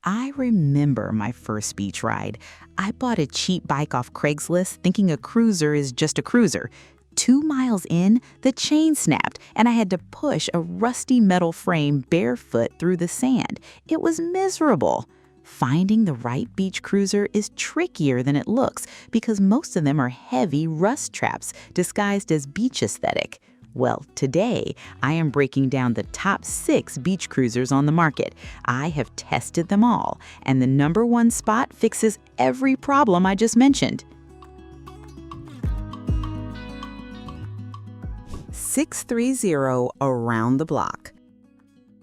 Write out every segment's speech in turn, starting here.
I remember my first beach ride. I bought a cheap bike off Craigslist thinking a cruiser is just a cruiser. 2 miles in, the chain snapped, and I had to push a rusty metal frame barefoot through the sand. It was miserable. Finding the right beach cruiser is trickier than it looks because most of them are heavy rust traps disguised as beach aesthetic. Well, today, I am breaking down the top 6 beach cruisers on the market. I have tested them all, and the #1 spot fixes every problem I just mentioned. 630 Around the Block.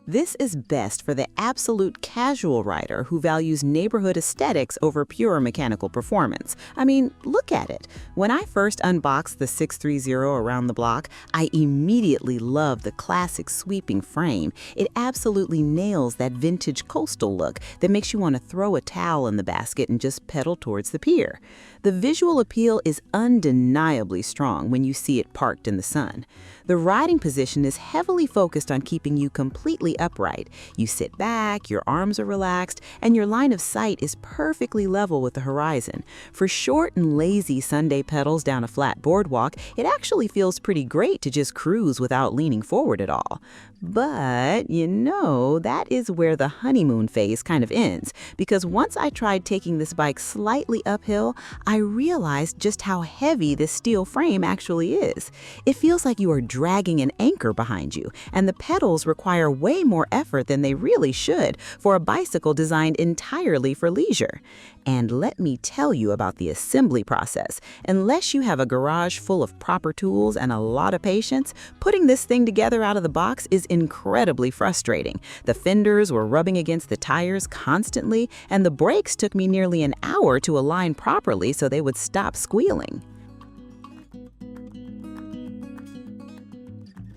This is best for the absolute casual rider who values neighborhood aesthetics over pure mechanical performance. I mean, look at it. When I first unboxed the 630 Around the Block, I immediately loved the classic sweeping frame. It absolutely nails that vintage coastal look that makes you want to throw a towel in the basket and just pedal towards the pier. The visual appeal is undeniably strong when you see it parked in the sun. The riding position is heavily focused on keeping you completely upright. You sit back, your arms are relaxed, and your line of sight is perfectly level with the horizon. For short and lazy Sunday pedals down a flat boardwalk, it actually feels pretty great to just cruise without leaning forward at all. But, that is where the honeymoon phase kind of ends, because once I tried taking this bike slightly uphill, I realized just how heavy this steel frame actually is. It feels like you are dragging an anchor behind you, and the pedals require way more effort than they really should for a bicycle designed entirely for leisure. And let me tell you about the assembly process. Unless you have a garage full of proper tools and a lot of patience, putting this thing together out of the box is incredibly frustrating. The fenders were rubbing against the tires constantly, and the brakes took me nearly an hour to align properly so they would stop squealing.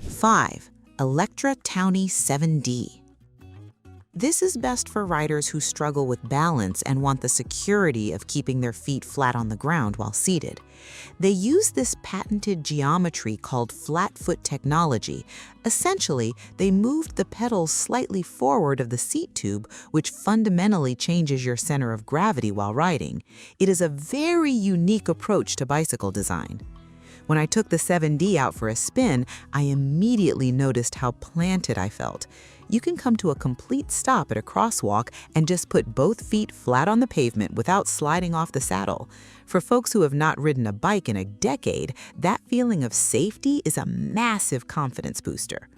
5. Electra Townie 7D. This is best for riders who struggle with balance and want the security of keeping their feet flat on the ground while seated. They use this patented geometry called flat foot technology. Essentially, they moved the pedals slightly forward of the seat tube, which fundamentally changes your center of gravity while riding. It is a very unique approach to bicycle design. When I took the 7D out for a spin, I immediately noticed how planted I felt. You can come to a complete stop at a crosswalk and just put both feet flat on the pavement without sliding off the saddle. For folks who have not ridden a bike in a decade, that feeling of safety is a massive confidence booster.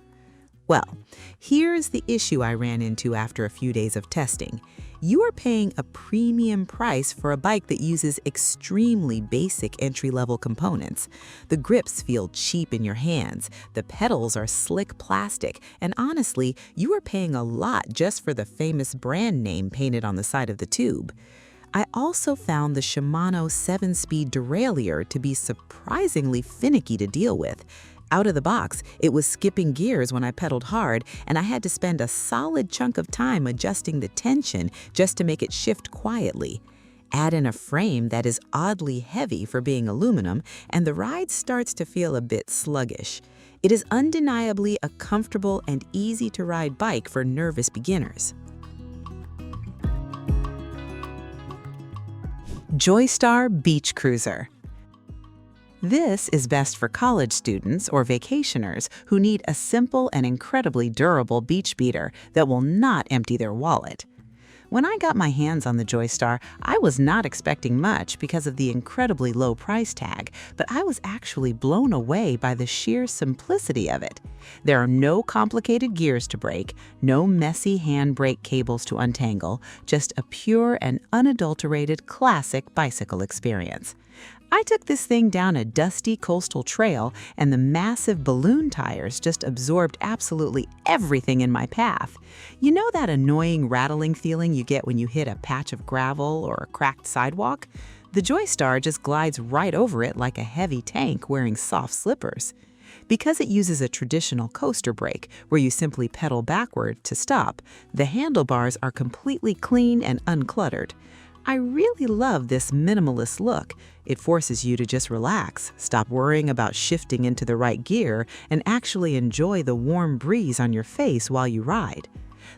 Well, here's the issue I ran into after a few days of testing. You are paying a premium price for a bike that uses extremely basic entry-level components. The grips feel cheap in your hands, the pedals are slick plastic, and honestly, you are paying a lot just for the famous brand name painted on the side of the tube. I also found the Shimano 7-speed derailleur to be surprisingly finicky to deal with. Out of the box, it was skipping gears when I pedaled hard, and I had to spend a solid chunk of time adjusting the tension just to make it shift quietly. Add in a frame that is oddly heavy for being aluminum, and the ride starts to feel a bit sluggish. It is undeniably a comfortable and easy-to-ride bike for nervous beginners. Joystar Beach Cruiser. This is best for college students or vacationers who need a simple and incredibly durable beach beater that will not empty their wallet. When I got my hands on the Joystar, I was not expecting much because of the incredibly low price tag, but I was actually blown away by the sheer simplicity of it. There are no complicated gears to break, no messy handbrake cables to untangle, just a pure and unadulterated classic bicycle experience. I took this thing down a dusty coastal trail, and the massive balloon tires just absorbed absolutely everything in my path. You know that annoying rattling feeling you get when you hit a patch of gravel or a cracked sidewalk? The Joystar just glides right over it like a heavy tank wearing soft slippers. Because it uses a traditional coaster brake, where you simply pedal backward to stop, the handlebars are completely clean and uncluttered. I really love this minimalist look. It forces you to just relax, stop worrying about shifting into the right gear, and actually enjoy the warm breeze on your face while you ride.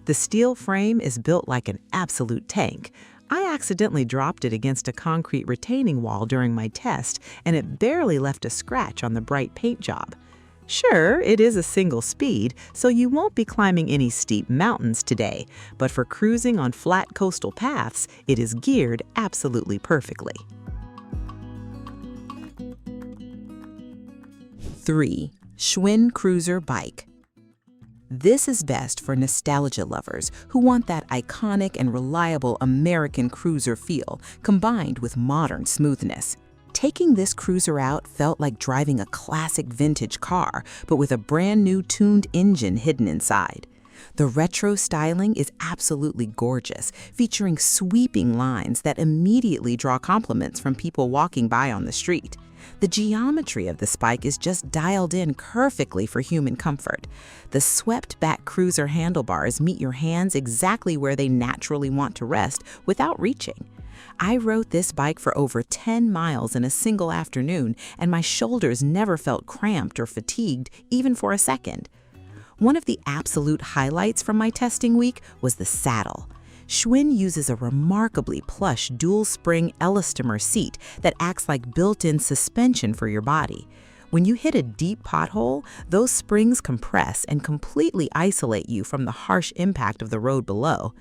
The steel frame is built like an absolute tank. I accidentally dropped it against a concrete retaining wall during my test, and it barely left a scratch on the bright paint job. Sure, it is a single speed, so you won't be climbing any steep mountains today, but for cruising on flat coastal paths, it is geared absolutely perfectly. 3. Schwinn Cruiser Bike. This is best for nostalgia lovers who want that iconic and reliable American cruiser feel combined with modern smoothness. Taking this cruiser out felt like driving a classic vintage car, but with a brand new tuned engine hidden inside. The retro styling is absolutely gorgeous, featuring sweeping lines that immediately draw compliments from people walking by on the street. The geometry of the bike is just dialed in perfectly for human comfort. The swept-back cruiser handlebars meet your hands exactly where they naturally want to rest without reaching. I rode this bike for over 10 miles in a single afternoon, and my shoulders never felt cramped or fatigued, even for a second. One of the absolute highlights from my testing week was the saddle. Schwinn uses a remarkably plush dual-spring elastomer seat that acts like built-in suspension for your body. When you hit a deep pothole, those springs compress and completely isolate you from the harsh impact of the road below.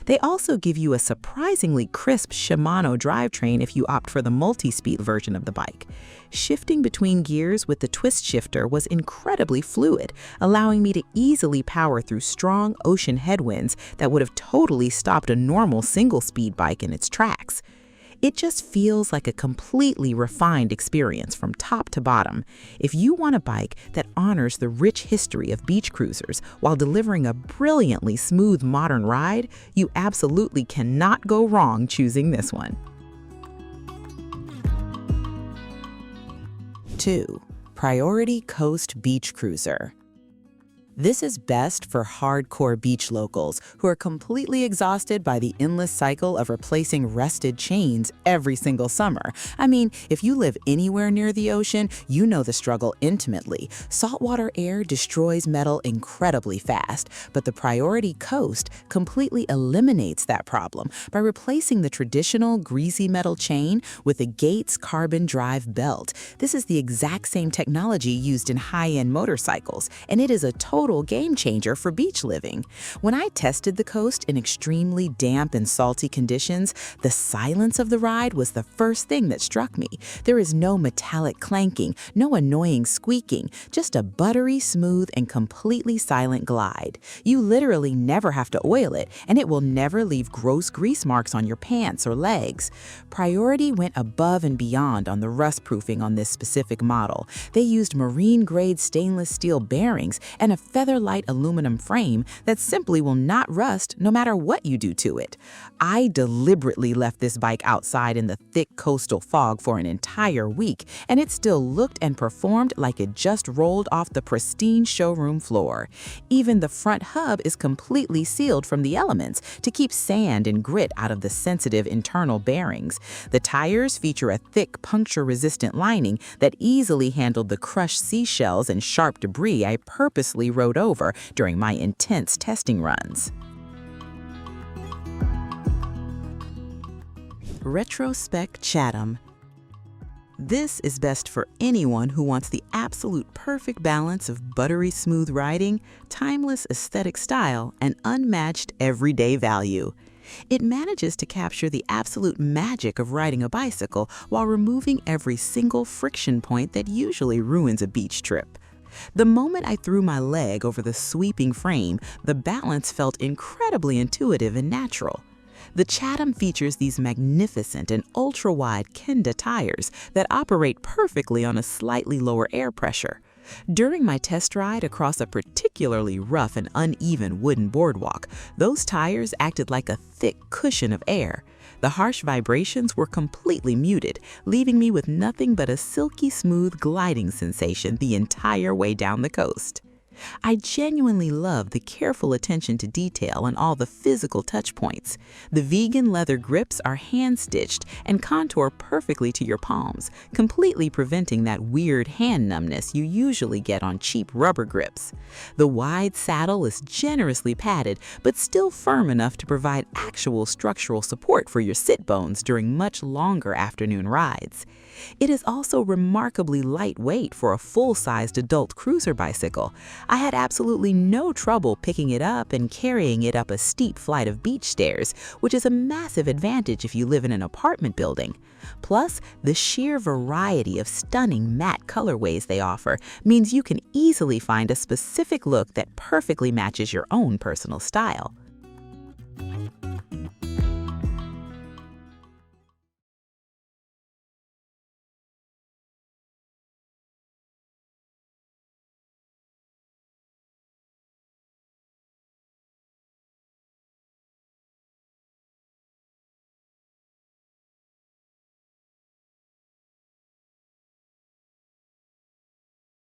They also give you a surprisingly crisp Shimano drivetrain if you opt for the multi-speed version of the bike. Shifting between gears with the twist shifter was incredibly fluid, allowing me to easily power through strong ocean headwinds that would have totally stopped a normal single-speed bike in its tracks. It just feels like a completely refined experience from top to bottom. If you want a bike that honors the rich history of beach cruisers while delivering a brilliantly smooth modern ride, you absolutely cannot go wrong choosing this one. 2. Priority Coast Beach Cruiser. This is best for hardcore beach locals who are completely exhausted by the endless cycle of replacing rusted chains every single summer. I mean, if you live anywhere near the ocean, you know the struggle intimately. Saltwater air destroys metal incredibly fast, but the Priority Coast completely eliminates that problem by replacing the traditional greasy metal chain with a Gates carbon drive belt. This is the exact same technology used in high-end motorcycles, and it is a total game changer for beach living. When I tested the Coast in extremely damp and salty conditions, the silence of the ride was the first thing that struck me. There is no metallic clanking, no annoying squeaking, just a buttery smooth and completely silent glide. You literally never have to oil it, and it will never leave gross grease marks on your pants or legs. Priority went above and beyond on the rust proofing on this specific model. They used marine-grade stainless steel bearings and a feather-light aluminum frame that simply will not rust no matter what you do to it. I deliberately left this bike outside in the thick coastal fog for an entire week, and it still looked and performed like it just rolled off the pristine showroom floor. Even the front hub is completely sealed from the elements to keep sand and grit out of the sensitive internal bearings. The tires feature a thick puncture-resistant lining that easily handled the crushed seashells and sharp debris I purposely rode over during my intense testing runs. Retrospec Chatham. This is best for anyone who wants the absolute perfect balance of buttery smooth riding, timeless aesthetic style, and unmatched everyday value. It manages to capture the absolute magic of riding a bicycle while removing every single friction point that usually ruins a beach trip. The moment I threw my leg over the sweeping frame, the balance felt incredibly intuitive and natural. The Chatham features these magnificent and ultra-wide Kenda tires that operate perfectly on a slightly lower air pressure. During my test ride across a particularly rough and uneven wooden boardwalk, those tires acted like a thick cushion of air. The harsh vibrations were completely muted, leaving me with nothing but a silky smooth gliding sensation the entire way down the coast. I genuinely love the careful attention to detail and all the physical touch points. The vegan leather grips are hand-stitched and contour perfectly to your palms, completely preventing that weird hand numbness you usually get on cheap rubber grips. The wide saddle is generously padded, but still firm enough to provide actual structural support for your sit bones during much longer afternoon rides. It is also remarkably lightweight for a full-sized adult cruiser bicycle. I had absolutely no trouble picking it up and carrying it up a steep flight of beach stairs, which is a massive advantage if you live in an apartment building. Plus, the sheer variety of stunning matte colorways they offer means you can easily find a specific look that perfectly matches your own personal style.